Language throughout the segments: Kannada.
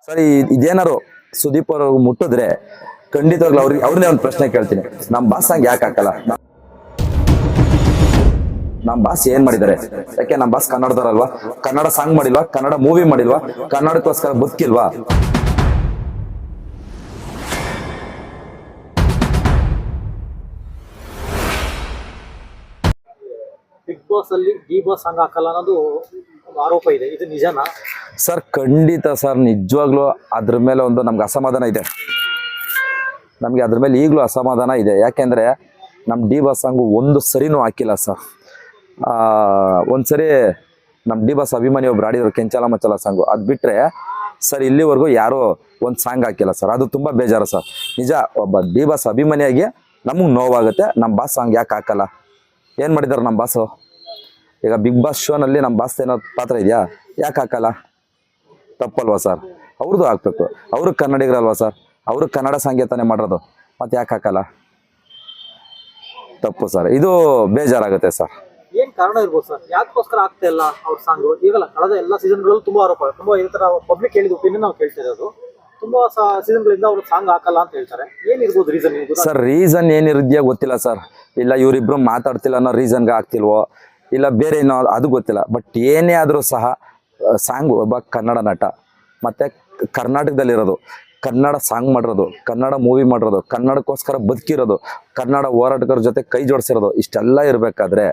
ಸರಿ, ಇದೇನಾರು ಸುದೀಪ್ ಅವರು ಮುಟ್ಟಿದ್ರೆ ಖಂಡಿತವಾಗ್ಲೂ ಅವ್ರನ್ನೇ ಒಂದು ಪ್ರಶ್ನೆ ಕೇಳ್ತೀನಿ. ನಮ್ಮ ಬಾಸ್ ಸಾಂಗ್ ಯಾಕೆ ಹಾಕಲ್ಲ? ನಮ್ಮ ಬಾಸ್ ಏನ್ ಮಾಡಿದ್ದಾರೆ? ಯಾಕೆ ನಮ್ಮ ಬಾಸ್ ಕನ್ನಡದವರಲ್ವಾ? ಕನ್ನಡ ಸಾಂಗ್ ಮಾಡಿಲ್ವಾ? ಕನ್ನಡ ಮೂವಿ ಮಾಡಿಲ್ವಾ? ಕನ್ನಡಕ್ಕೋಸ್ಕರ ಬದುಕಿಲ್ವಾ? ಬಿಗ್ ಬಾಸ್ ಅಲ್ಲಿ ಡಿ ಬಾಸ್ ಸಾಂಗ್ ಹಾಕಲ್ಲ ಅನ್ನೋದು ಒಂದು ಆರೋಪ ಇದೆ, ಇದು ನಿಜನಾ? ಸರ್ ಖಂಡಿತ ಸರ್, ನಿಜವಾಗ್ಲೂ ಅದ್ರ ಮೇಲೆ ಒಂದು ನಮ್ಗೆ ಅಸಮಾಧಾನ ಇದೆ. ನಮಗೆ ಅದ್ರ ಮೇಲೆ ಈಗಲೂ ಅಸಮಾಧಾನ ಇದೆ. ಯಾಕೆಂದರೆ ನಮ್ಮ ಡಿ ಬಾಸ್ ಸಾಂಗು ಒಂದು ಸರಿನೂ ಹಾಕಿಲ್ಲ ಸರ್. ಒಂದ್ಸರಿ ನಮ್ಮ ಡಿ ಬಾಸ್ ಅಭಿಮಾನಿ ಒಬ್ರು ಆಡಿದ್ರು ಕೆಂಚಲ ಮಚ್ಚಲ ಸಾಂಗು, ಅದು ಬಿಟ್ಟರೆ ಸರ್ ಇಲ್ಲಿವರೆಗೂ ಯಾರೂ ಒಂದು ಸಾಂಗ್ ಹಾಕಿಲ್ಲ ಸರ್. ಅದು ತುಂಬ ಬೇಜಾರು ಸರ್. ನಿಜ, ಒಬ್ಬ ಡಿ ಬಾಸ್ ಅಭಿಮಾನಿಯಾಗಿ ನಮಗೆ ನೋವಾಗುತ್ತೆ. ನಮ್ಮ ಬಾಸ್ ಸಾಂಗ್ ಯಾಕೆ ಹಾಕಲ್ಲ? ಏನು ಮಾಡಿದ್ದಾರೆ ನಮ್ಮ ಬಾಸು? ಈಗ ಬಿಗ್ ಬಾಸ್ ಶೋನಲ್ಲಿ ನಮ್ಮ ಬಾಸ್ ಏನೋ ಪಾತ್ರ ಇದೆಯಾ? ಯಾಕೆ ಹಾಕಲ್ಲ? ತಪ್ಪಲ್ವಾ ಸರ್? ಅವ್ರದ್ದು ಹಾಕ್ಬೇಕು. ಅವರು ಕನ್ನಡಿಗರಲ್ವಾ ಸರ್? ಅವರು ಕನ್ನಡ ಸಾಂಗೇ ತಾನೇ ಮಾಡೋದು, ಮತ್ತೆ ಯಾಕೆ ಹಾಕಲ್ಲ? ತಪ್ಪು ಸರ್, ಇದು ಬೇಜಾರಾಗುತ್ತೆ ಸರ್. ಏನ್ ಕಾರಣ ಇರ್ಬೋದು ಸರ್? ಯಾಕೋಸ್ಕರ ಆಗ್ತಾ ಇಲ್ಲ ಅವ್ರ ಸಾಂಗ್? ಈಗಲ್ಲ ಕಳೆದ ಎಲ್ಲ ಸೀಸನ್ಗಳಲ್ಲೂ ತುಂಬಾ ಆರೋಪ, ತುಂಬಾ ಈ ತರ ಪಬ್ಲಿಕ್ ಹೇಳಿದ ಒಪಿನಿಯನ್ ನಾವು ಕೇಳ್ತಾ ಇರೋದು. ತುಂಬಾ ಸೀಸನ್ಗಳಿಂದ ಅವ್ರು ಸಾಂಗ್ ಹಾಕಲ್ಲ ಅಂತ ಹೇಳ್ತಾರೆ. ಏನಿರ್ಬೋದು ರೀಸನ್? ಸರ್ ರೀಸನ್ ಏನಿರುದ್ಯಾ ಗೊತ್ತಿಲ್ಲ ಸರ್. ಇಲ್ಲ ಇವರಿಬ್ರು ಮಾತಾಡ್ತಿಲ್ಲ ಅನ್ನೋ ರೀಸನ್ಗೆ ಆಗ್ತಿಲ್ವೋ, ಇಲ್ಲ ಬೇರೆ ಏನೋ, ಅದು ಗೊತ್ತಿಲ್ಲ. ಬಟ್ ಏನೇ ಆದರೂ ಸಹ ಸಾಂಗ್ ಒಬ್ಬ ಕನ್ನಡ ನಟ ಮತ್ತು ಕರ್ನಾಟಕದಲ್ಲಿರೋದು, ಕನ್ನಡ ಸಾಂಗ್ ಮಾಡಿರೋದು, ಕನ್ನಡ ಮೂವಿ ಮಾಡಿರೋದು, ಕನ್ನಡಕ್ಕೋಸ್ಕರ ಬದುಕಿರೋದು, ಕನ್ನಡ ಹೋರಾಟಗಾರ ಜೊತೆ ಕೈ ಜೋಡಿಸಿರೋದು, ಇಷ್ಟೆಲ್ಲ ಇರಬೇಕಾದ್ರೆ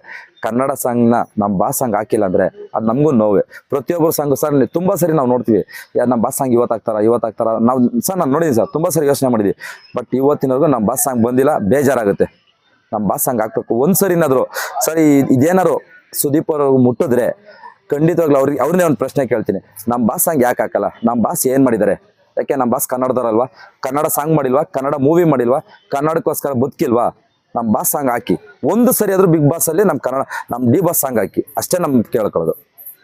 ಕನ್ನಡ ಸಾಂಗ್ನ ನಮ್ಮ ಬಾಸ್ ಸಾಂಗ್ ಹಾಕಿಲ್ಲ ಅಂದರೆ ಅದು ನಮಗೂ ನೋವೇ. ಪ್ರತಿಯೊಬ್ಬರು ಸಾಂಗು ಸರ್ ತುಂಬ ಸರಿ ನಾವು ನೋಡ್ತೀವಿ, ಯಾರು ನಮ್ಮ ಬಾಸ್ ಸಾಂಗ್ ಇವತ್ತಾಗ್ತಾರ ನಾವು ಸರ್, ನಾನು ನೋಡಿದ್ದೀನಿ ಸರ್, ತುಂಬ ಸರಿ ಯೋಚನೆ ಮಾಡಿದ್ವಿ. ಬಟ್ ಇವತ್ತಿನವರೆಗೂ ನಮ್ಮ ಬಾಸ್ ಸಾಂಗ್ ಬಂದಿಲ್ಲ, ಬೇಜಾರಾಗುತ್ತೆ. ನಮ್ಮ ಬಾಸ್ ಸಾಂಗ್ ಹಾಕ್ಬೇಕು ಒಂದು ಸರಿನಾದ್ರು. ಸರಿ, ಇದೇನಾರು ಸುದೀಪ್ ಅವರು ಮುಟ್ಟಿದ್ರೆ ಖಂಡಿತವಾಗ್ಲೂ ಅವ್ರನ್ನೇ ಒಂದು ಪ್ರಶ್ನೆ ಕೇಳ್ತೀನಿ. ನಮ್ಮ ಬಾಸ್ ಸಾಂಗ್ ಯಾಕೆ ಹಾಕಲ್ಲ? ನಮ್ಮ ಬಾಸ್ ಏನು ಮಾಡಿದ್ದಾರೆ? ಯಾಕೆ ನಮ್ಮ ಬಾಸ್ ಕನ್ನಡದವರಲ್ವಾ? ಕನ್ನಡ ಸಾಂಗ್ ಮಾಡಿಲ್ವಾ? ಕನ್ನಡ ಮೂವಿ ಮಾಡಿಲ್ವಾ? ಕನ್ನಡಕ್ಕೋಸ್ಕರ ಬದುಕಿಲ್ವಾ? ನಮ್ಮ ಬಾಸ್ ಸಾಂಗ್ ಹಾಕಿ ಒಂದು ಸರಿ ಆದರೂ ಬಿಗ್ ಬಾಸಲ್ಲಿ ನಮ್ಮ ಡಿ ಬಾಸ್ ಸಾಂಗ್ ಹಾಕಿ, ಅಷ್ಟೇ ನಮ್ಗೆ ಕೇಳ್ಕೊಳ್ಳೋದು.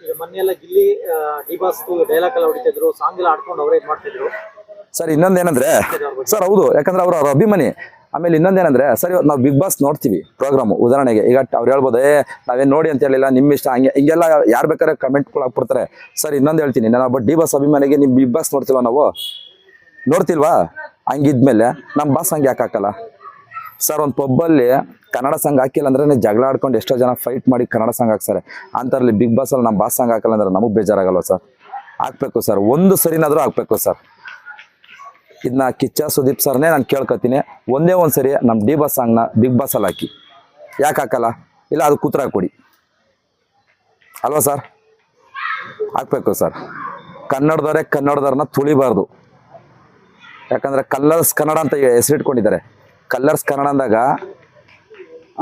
ಈಗ ಮೊನ್ನೆಲ್ಲ ಗಿಲ್ಲಿ ಡಿ ಬಾಸ್ ಡೈಲಾಗ್ ಎಲ್ಲ ಹೊಡಿತಿದ್ರು, ಸಾಂಗ್ ಎಲ್ಲ ಆಡ್ಕೊಂಡು ಅವರೇ ಮಾಡ್ತಿದ್ರು ಸರ್. ಇನ್ನೊಂದೇನಂದ್ರೆ ಸರ್, ಹೌದು, ಯಾಕಂದ್ರೆ ಅವ್ರ ಅಭಿಮಾನಿ. ಆಮೇಲೆ ಇನ್ನೊಂದೇನಂದ್ರೆ ಸರ್, ಇವತ್ತು ನಾವು ಬಿಗ್ ಬಾಸ್ ನೋಡ್ತೀವಿ ಪ್ರೋಗ್ರಾಮು. ಉದಾಹರಣೆಗೆ ಈಗ ಅವ್ರು ಹೇಳ್ಬೋದು, ನಾವೇನು ನೋಡಿ ಅಂತ ಹೇಳಿಲ್ಲ, ನಿಮ್ಮ ಇಷ್ಟ, ಹಿಂಗೆಲ್ಲ ಯಾರು ಬೇಕಾದ್ರೆ ಕಮೆಂಟ್ಗಳು ಹಾಕ್ಬಿಡ್ತಾರೆ ಸರ್. ಇನ್ನೊಂದು ಹೇಳ್ತೀನಿ, ನಾನು ಒಬ್ಬ ಡಿ ಬಾಸ್ ಅಭಿಮಾನಿಗೆ ನಿಮ್ಮ ಬಿಗ್ ಬಾಸ್ ನೋಡ್ತಿಲ್ವ? ನಾವು ನೋಡ್ತಿಲ್ವಾ? ಹಂಗಿದ್ಮೇಲೆ ನಮ್ಮ ಬಾಸ್ ಸಾಂಗ್ ಯಾಕೆ ಹಾಕಲ್ಲ ಸರ್? ಒಂದು ಪಬ್ಬಲ್ಲಿ ಕನ್ನಡ ಸಾಂಗ್ ಹಾಕಿಲ್ಲ ಅಂದ್ರೆ ಜಗಳ ಆಡ್ಕೊಂಡು ಎಷ್ಟೋ ಜನ ಫೈಟ್ ಮಾಡಿ ಕನ್ನಡ ಸಾಂಗ್ ಹಾಕ್ತಾರೆ. ಅಂಥರಲ್ಲಿ ಬಿಗ್ ಬಾಸಲ್ಲಿ ನಮ್ಮ ಬಾಸ್ ಸಾಂಗ್ ಹಾಕಲ್ಲ ಅಂದ್ರೆ ನಮಗೆ ಬೇಜಾರಾಗಲ್ವ ಸರ್? ಹಾಕ್ಬೇಕು ಸರ್, ಒಂದು ಸರಿನಾದರೂ ಹಾಕ್ಬೇಕು ಸರ್. ಇದನ್ನ ಕಿಚ್ಚ ಸುದೀಪ್ ಸರ್ನೇ ನಾನು ಕೇಳ್ಕೊತೀನಿ, ಒಂದೇ ಒಂದು ಸರಿ ನಮ್ಮ ಡಿ ಬಾಸ್ ಸಾಂಗ್ನ ಬಿಗ್ ಬಾಸಲ್ಲಿ ಹಾಕಿ. ಯಾಕೆ ಹಾಕಲ್ಲ? ಇಲ್ಲ ಅದು ಕೂತ್ರ ಕೊಡಿ ಅಲ್ವಾ ಸರ್? ಹಾಕ್ಬೇಕು ಸರ್. ಕನ್ನಡದವ್ರನ್ನ ತುಳಿಬಾರ್ದು. ಯಾಕಂದರೆ ಕಲ್ಲರ್ಸ್ ಕನ್ನಡ ಅಂತ ಹೆಸರಿಟ್ಕೊಂಡಿದ್ದಾರೆ. ಕಲ್ಲರ್ಸ್ ಕನ್ನಡ ಅಂದಾಗ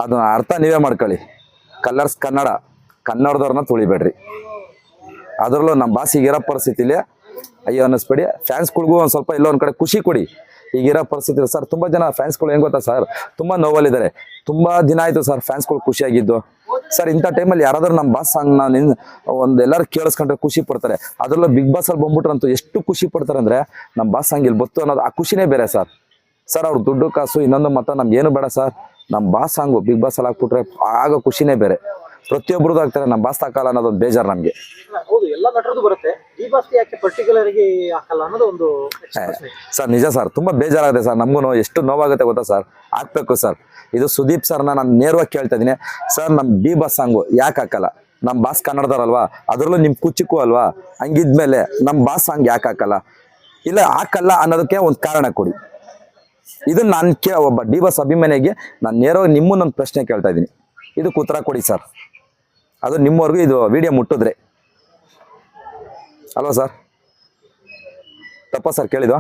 ಅದನ್ನ ಅರ್ಥ ನೀವೇ ಮಾಡ್ಕೊಳ್ಳಿ. ಕಲ್ಲರ್ಸ್ ಕನ್ನಡದವ್ರನ್ನ ತುಳಿಬೇಡ್ರಿ. ಅದರಲ್ಲೂ ನಮ್ಮ ಬಾಸ್ ಈಗಿರೋ ಪರಿಸ್ಥಿತಿಲಿ ಅಯ್ಯೋ ಅನ್ನಿಸ್ಬೇಡಿ. ಫ್ಯಾನ್ಸ್ಗಳಿಗೂ ಒಂದು ಸ್ವಲ್ಪ ಎಲ್ಲೋ ಒಂದು ಕಡೆ ಖುಷಿ ಕೊಡಿ. ಈಗಿರೋ ಪರಿಸ್ಥಿತಿ ಸರ್, ತುಂಬ ಜನ ಫ್ಯಾನ್ಸ್ಗಳು ಹೆಂಗೆ ಗೊತ್ತಾ ಸರ್, ತುಂಬ ನೋವಲ್ಲಿದ್ದಾರೆ. ತುಂಬ ದಿನ ಆಯಿತು ಸರ್ ಫ್ಯಾನ್ಸ್ಗಳು ಖುಷಿಯಾಗಿದ್ದು ಸರ್. ಇಂಥ ಟೈಮಲ್ಲಿ ಯಾರಾದರೂ ನಮ್ಮ ಬಾಸ್ ಸಾಂಗ್ನ ಒಂದು ಎಲ್ಲರೂ ಕೇಳಿಸ್ಕೊಂಡ್ರೆ ಖುಷಿ ಪಡ್ತಾರೆ. ಅದರಲ್ಲೂ ಬಿಗ್ ಬಾಸಲ್ಲಿ ಬಂದ್ಬಿಟ್ರಂತೂ ಎಷ್ಟು ಖುಷಿ ಪಡ್ತಾರೆ ಅಂದರೆ, ನಮ್ಮ ಬಾಸ್ ಸಾಂಗ್ ಇಲ್ಲಿ ಬತ್ತು ಅನ್ನೋದು ಆ ಖುಷಿನೇ ಬೇರೆ ಸರ್. ಸರ್ ಅವ್ರ ದುಡ್ಡು ಕಾಸು ಇನ್ನೊಂದು ಮತ್ತು ನಮ್ಗೇನು ಬೇಡ ಸರ್. ನಮ್ಮ ಬಾಸ್ ಸಾಂಗು ಬಿಗ್ ಬಾಸಲ್ಲಿ ಹಾಕ್ಬಿಟ್ರೆ ಆಗ ಖುಷಿನೇ ಬೇರೆ. ಪ್ರತಿಯೊಬ್ಬರದ್ದು ಆಗ್ತಾರೆ, ನಮ್ಮ ಬಾಸ್ ಹಾಕಲ್ಲ ಅನ್ನೋದೊಂದು ಬೇಜಾರು ನಮಗೆ. ಹೌದು, ಎಲ್ಲ ನಟರದ್ದು ಬರುತ್ತೆ, ಡಿ ಬಾಸ್ ಯಾಕೆ ಪರ್ಟಿಕ್ಯುಲರ್ ಆಗಿ ಹಾಕಲ್ಲ ಅನ್ನೋದು ಒಂದು ಸರ್. ನಿಜ ಸರ್, ತುಂಬ ಬೇಜಾರಾಗುತ್ತೆ ಸರ್. ನಮಗೂ ಎಷ್ಟು ನೋವಾಗುತ್ತೆ ಗೊತ್ತಾ ಸರ್. ಹಾಕ್ಬೇಕು ಸರ್. ಇದು ಸುದೀಪ್ ಸರ್ನ ನಾನು ನೇರವಾಗಿ ಕೇಳ್ತಾ ಇದ್ದೀನಿ ಸರ್, ನಮ್ಮ ಡಿ ಬಾಸ್ ಸಾಂಗು ಯಾಕೆ ಹಾಕಲ್ಲ? ನಮ್ಮ ಬಾಸ್ ಕನ್ನಡದವರಲ್ವಾ? ಅದರಲ್ಲೂ ನಿಮ್ಮ ಕುಚಿಕ್ಕು ಅಲ್ವಾ? ಹಂಗಿದ್ಮೇಲೆ ನಮ್ಮ ಬಾಸ್ ಸಾಂಗ್ ಯಾಕೆ ಹಾಕಲ್ಲ? ಇಲ್ಲ ಹಾಕಲ್ಲ ಅನ್ನೋದಕ್ಕೆ ಒಂದು ಕಾರಣ ಕೊಡಿ. ಇದನ್ನು ನಾನು ಒಬ್ಬ ಡಿ ಬಾಸ್ ಅಭಿಮಾನಿಗೆ ನಾನು ನೇರವಾಗಿ ನಿಮ್ಮನ್ನೊಂದು ಪ್ರಶ್ನೆ ಕೇಳ್ತಾ ಇದ್ದೀನಿ, ಇದಕ್ಕೆ ಉತ್ತರ ಕೊಡಿ ಸರ್. ಅದು ನಿಮ್ಮವರೆಗೂ ಇದು ವಿಡಿಯೋ ಮುಟ್ಟಿದ್ರೆ ಅಲ್ವಾ ಸರ್? ತಪ್ಪ ಸರ್ ಕೇಳಿದ್ದು?